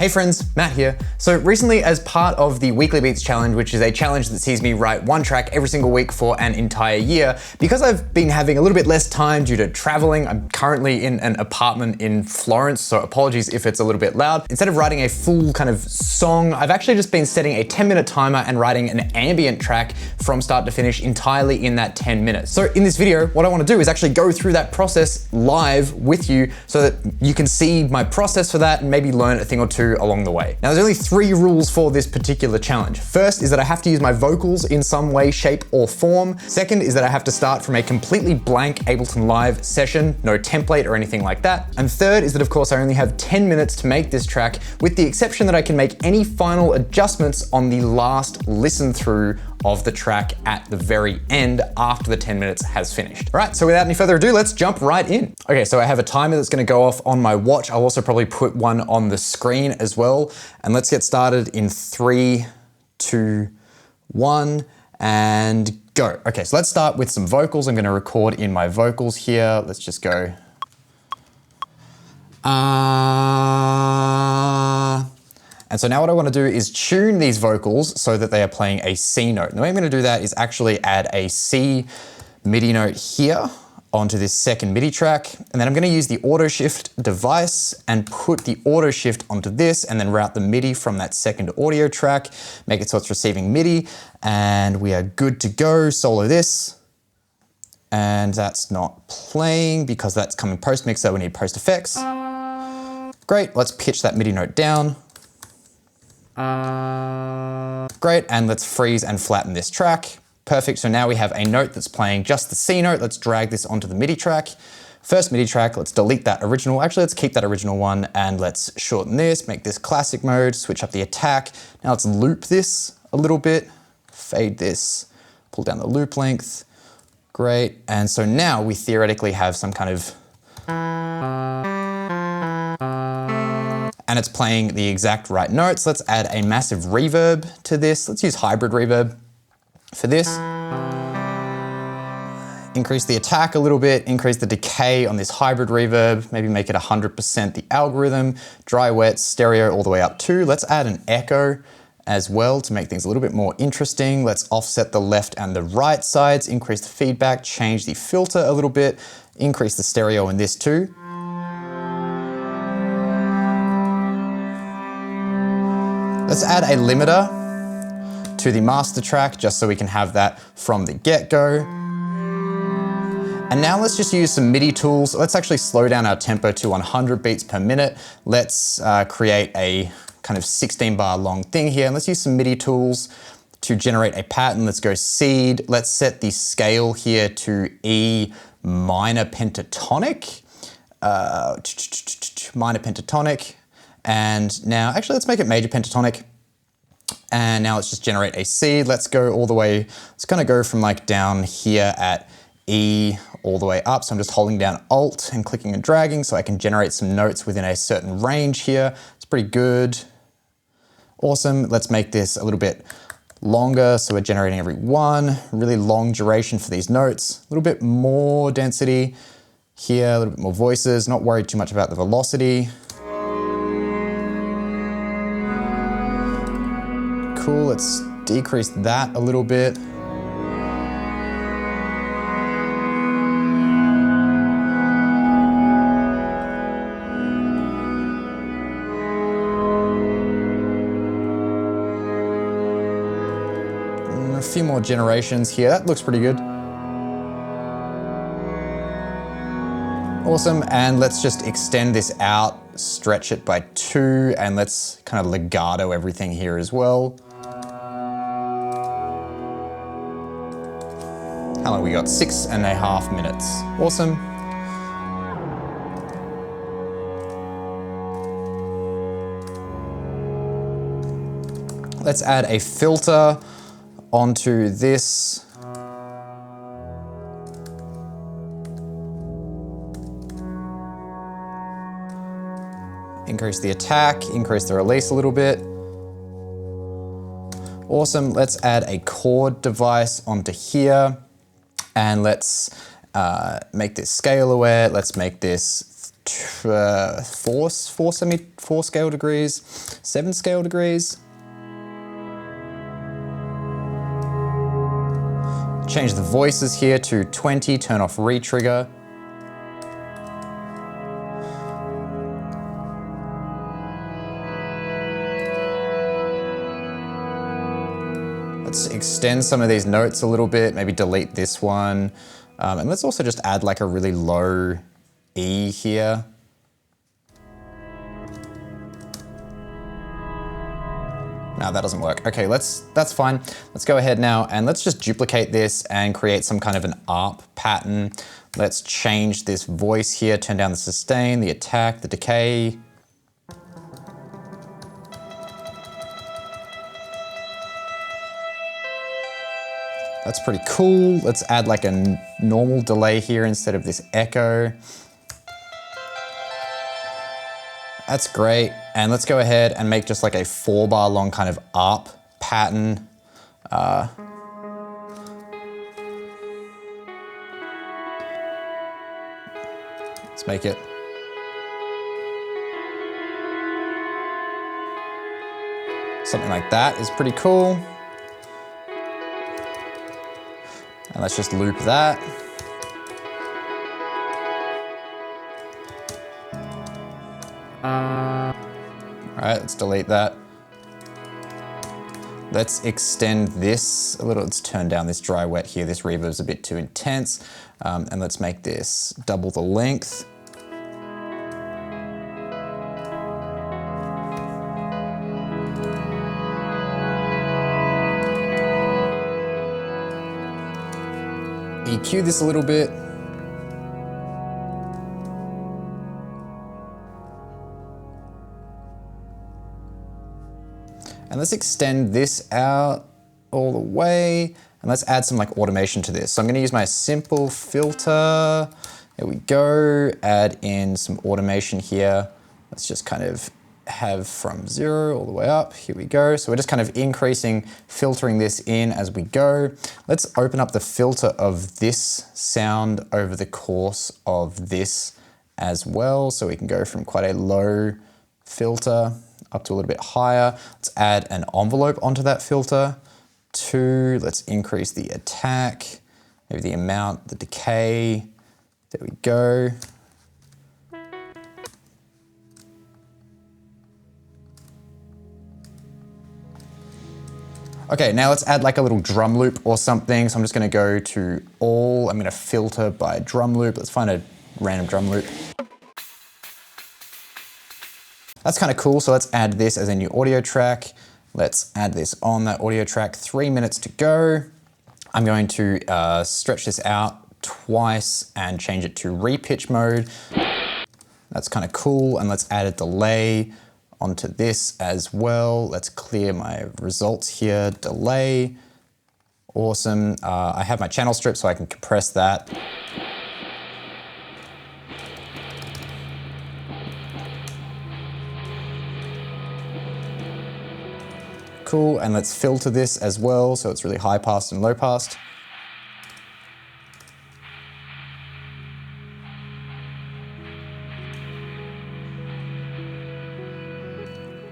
Hey friends, Matt here. So recently, as part of the Weekly Beats Challenge, which is a challenge that sees me write one track every single week for an entire year, because I've been having a little bit less time due to traveling, I'm currently in an apartment in Florence, so apologies if it's a little bit loud. Instead of writing a full kind of song, I've actually just been setting a 10-minute timer and writing an ambient track from start to finish entirely in that 10 minutes. So in this video, what I want to do is actually go through that process live with you so that you can see my process for that and maybe learn a thing or two along the way. Now, there's only 3 rules for this particular challenge. First is that I have to use my vocals in some way, shape, or form. Second is that I have to start from a completely blank Ableton Live session, no template or anything like that. And third is that, of course, I only have 10 minutes to make this track, with the exception that I can make any final adjustments on the last listen through of the track at the very end after the 10 minutes has finished. All right, so without any further ado, let's jump right in. Okay, so I have a timer that's gonna go off on my watch. I'll also probably put one on the screen as well. And let's get started in 3, 2, 1, and go. Okay, so let's start with some vocals. I'm gonna record in my vocals here. Let's just go. And so now what I want to do is tune these vocals so that they are playing a C note. And the way I'm going to do that is actually add a C MIDI note here onto this second MIDI track. And then I'm going to use the auto shift device and put the auto shift onto this and then route the MIDI from that second audio track, make it so it's receiving MIDI, and we are good to go. Solo this. And that's not playing because that's coming post mix, so we need post effects. Great, let's pitch that MIDI note down. Great, and let's freeze and flatten this track. Perfect, so now we have a note that's playing just the C note. Let's drag this onto the MIDI track. First MIDI track, let's delete that original. Actually, let's keep that original one and let's shorten this, make this classic mode, switch up the attack. Now let's loop this a little bit, fade this, pull down the loop length. Great, and so now we theoretically have some kind of and it's playing the exact right notes. Let's add a massive reverb to this. Let's use hybrid reverb for this. Increase the attack a little bit, increase the decay on this hybrid reverb, maybe make it 100% the algorithm, dry, wet, stereo all the way up to. Let's add an echo as well to make things a little bit more interesting. Let's offset the left and the right sides, increase the feedback, change the filter a little bit, increase the stereo in this too. Let's add a limiter to the master track just so we can have that from the get-go. And now let's just use some MIDI tools. Let's actually slow down our tempo to 100 beats per minute. Let's create a kind of 16-bar long thing here. And let's use some MIDI tools to generate a pattern. Let's go seed. Let's set the scale here to E minor pentatonic. Minor pentatonic. And now, actually, let's make it major pentatonic. And now let's just generate a seed. Let's go all the way, let's kind of go from like down here at E all the way up. So I'm just holding down Alt and clicking and dragging so I can generate some notes within a certain range here. It's pretty good. Awesome. Let's make this a little bit longer. So we're generating every one, really long duration for these notes. A little bit more density here, a little bit more voices, not worried too much about the velocity. Cool, let's decrease that a little bit. And a few more generations here, that looks pretty good. Awesome, and let's just extend this out, stretch it by 2, and let's kind of legato everything here as well. How long we got? 6.5 minutes. Awesome. Let's add a filter onto this. Increase the attack, increase the release a little bit. Awesome, let's add a chord device onto here. And let's make this scale aware. Let's make this 4 scale degrees, 7 scale degrees. Change the voices here to 20, turn off retrigger. Let's extend some of these notes a little bit, maybe delete this one. And let's also just add like a really low E here. No, that doesn't work. Okay, that's fine. Let's go ahead now and let's just duplicate this and create some kind of an ARP pattern. Let's change this voice here, turn down the sustain, the attack, the decay. That's pretty cool. Let's add like a normal delay here instead of this echo. That's great. And let's go ahead and make just like a 4-bar long kind of ARP pattern. Let's make it. Something like that is pretty cool. And let's just loop that. All right, let's delete that. Let's extend this a little. Let's turn down this dry wet here. This reverb's a bit too intense. And let's make this double the length. EQ this a little bit. And let's extend this out all the way. And let's add some like automation to this. So I'm gonna use my simple filter. There we go. Add in some automation here. Let's just kind of have from 0 all the way up. Here we go. So we're just kind of increasing, filtering this in as we go. Let's open up the filter of this sound over the course of this as well. So we can go from quite a low filter up to a little bit higher. Let's add an envelope onto that filter. 2, let's increase the attack, maybe the amount, the decay. There we go. Okay, now let's add like a little drum loop or something. So I'm just gonna go to all, I'm gonna filter by drum loop. Let's find a random drum loop. That's kind of cool. So let's add this as a new audio track. Let's add this on that audio track. 3 minutes to go. I'm going to stretch this out twice and change it to repitch mode. That's kind of cool. And let's add a delay onto this as well. Let's clear my results here. Delay. Awesome. I have my channel strip so I can compress that. Cool, and let's filter this as well so it's really high passed and low passed.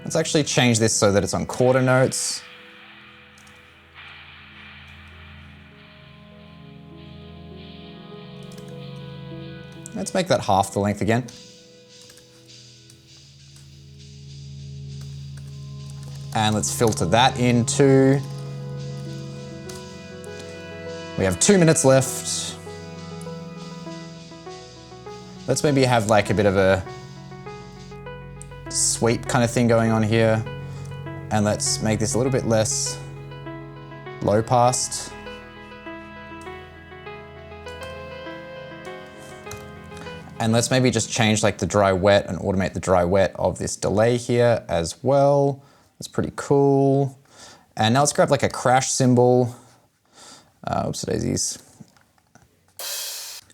Let's actually change this so that it's on quarter notes. Let's make that half the length again. And let's filter that in too. We have 2 minutes left. Let's maybe have like a bit of a sweep kind of thing going on here. And let's make this a little bit less low passed. And let's maybe just change like the dry wet and automate the dry wet of this delay here as well. That's pretty cool. And now let's grab like a crash cymbal. Oops daisies.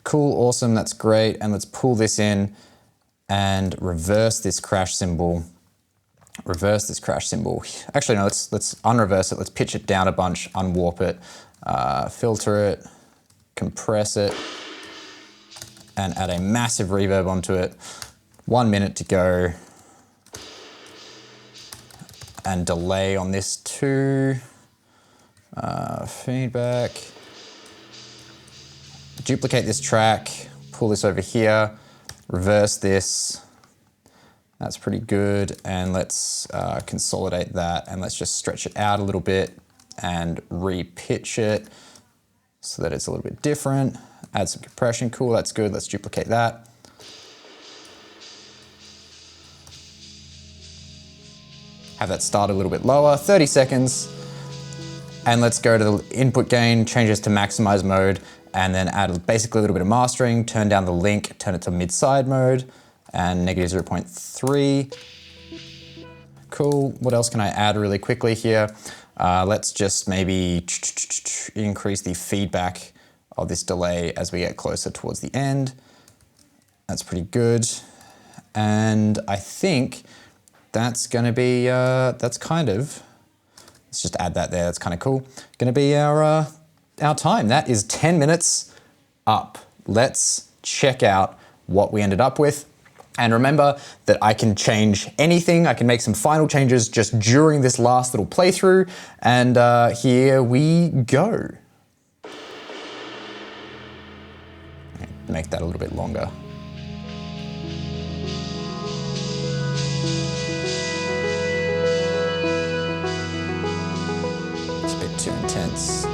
Cool, awesome, that's great. And let's pull this in and reverse this crash cymbal. Reverse this crash cymbal. Actually, no, let's unreverse it. Let's pitch it down a bunch, unwarp it, filter it, compress it. and add a massive reverb onto it. 1 minute to go. And delay on this too. Feedback. Duplicate this track, pull this over here, reverse this. That's pretty good. And let's consolidate that, and let's just stretch it out a little bit and re-pitch it so that it's a little bit different. Add some compression, cool, that's good. Let's duplicate that. Have that start a little bit lower, 30 seconds. And let's go to the input gain, change this to maximize mode, and then add basically a little bit of mastering, turn down the link, turn it to mid-side mode, and negative 0.3. Cool, what else can I add really quickly here? Let's just maybe increase the feedback of this delay as we get closer towards the end. That's pretty good. And I think that's gonna be, that's kind of, let's just add that there, that's kind of cool. Gonna be our time. That is 10 minutes up. Let's check out what we ended up with. And remember that I can change anything. I can make some final changes just during this last little playthrough. And here we go. Make that a little bit longer. It's a bit too intense.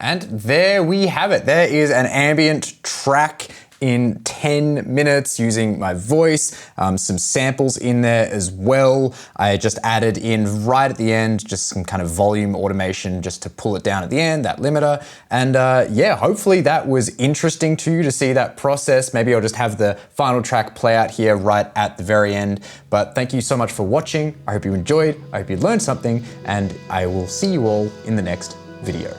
And there we have it. There is an ambient track in 10 minutes using my voice, some samples in there as well. I just added in right at the end, just some kind of volume automation just to pull it down at the end, that limiter. And yeah, hopefully that was interesting to you to see that process. Maybe I'll just have the final track play out here right at the very end. But thank you so much for watching. I hope you enjoyed, I hope you learned something, and I will see you all in the next video.